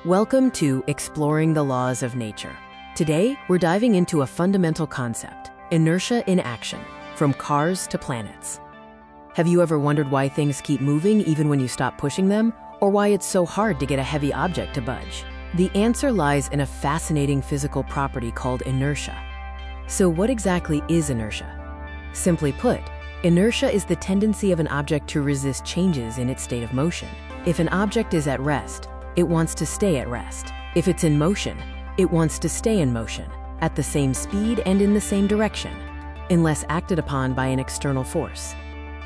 Welcome to Exploring the Laws of Nature. Today, we're diving into a fundamental concept, inertia in action, from cars to planets. Have you ever wondered why things keep moving even when you stop pushing them, or why it's so hard to get a heavy object to budge? The answer lies in a fascinating physical property called inertia. So what exactly is inertia? Simply put, inertia is the tendency of an object to resist changes in its state of motion. If an object is at rest, it wants to stay at rest. If it's in motion, it wants to stay in motion, at the same speed and in the same direction, unless acted upon by an external force.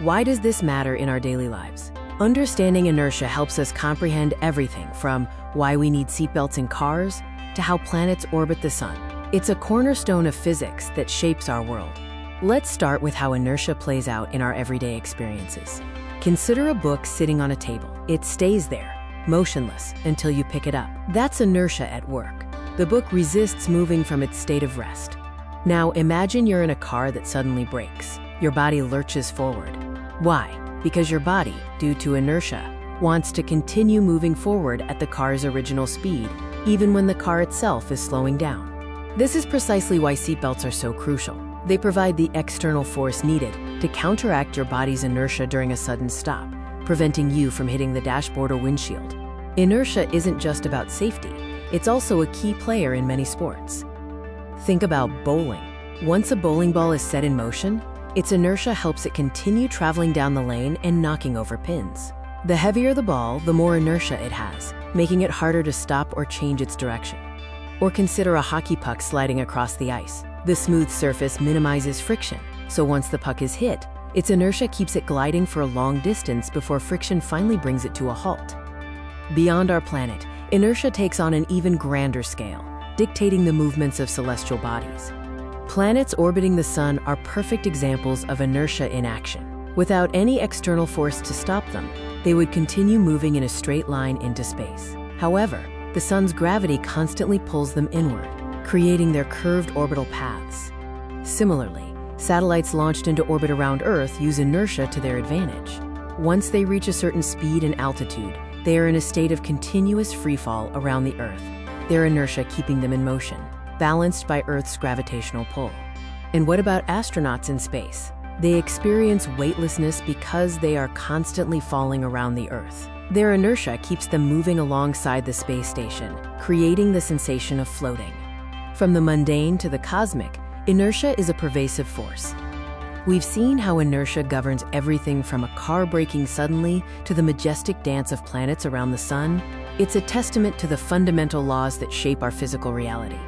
Why does this matter in our daily lives? Understanding inertia helps us comprehend everything from why we need seatbelts in cars to how planets orbit the sun. It's a cornerstone of physics that shapes our world. Let's start with how inertia plays out in our everyday experiences. Consider a book sitting on a table. It stays there, motionless, until you pick it up. That's inertia at work. The book resists moving from its state of rest. Now imagine you're in a car that suddenly brakes. Your body lurches forward. Why? Because your body, due to inertia, wants to continue moving forward at the car's original speed, even when the car itself is slowing down. This is precisely why seatbelts are so crucial. They provide the external force needed to counteract your body's inertia during a sudden stop, preventing you from hitting the dashboard or windshield. Inertia isn't just about safety, it's also a key player in many sports. Think about bowling. Once a bowling ball is set in motion, its inertia helps it continue traveling down the lane and knocking over pins. The heavier the ball, the more inertia it has, making it harder to stop or change its direction. Or consider a hockey puck sliding across the ice. The smooth surface minimizes friction, so once the puck is hit, its inertia keeps it gliding for a long distance before friction finally brings it to a halt. Beyond our planet, inertia takes on an even grander scale, dictating the movements of celestial bodies. Planets orbiting the sun are perfect examples of inertia in action. Without any external force to stop them, they would continue moving in a straight line into space. However, the sun's gravity constantly pulls them inward, creating their curved orbital paths. Similarly, satellites launched into orbit around Earth use inertia to their advantage. Once they reach a certain speed and altitude, they are in a state of continuous freefall around the Earth, their inertia keeping them in motion, balanced by Earth's gravitational pull. And what about astronauts in space? They experience weightlessness because they are constantly falling around the Earth. Their inertia keeps them moving alongside the space station, creating the sensation of floating. From the mundane to the cosmic, inertia is a pervasive force. We've seen how inertia governs everything from a car braking suddenly to the majestic dance of planets around the sun. It's a testament to the fundamental laws that shape our physical reality.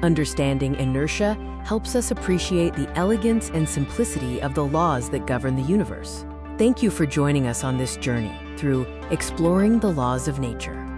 Understanding inertia helps us appreciate the elegance and simplicity of the laws that govern the universe. Thank you for joining us on this journey through exploring the laws of nature.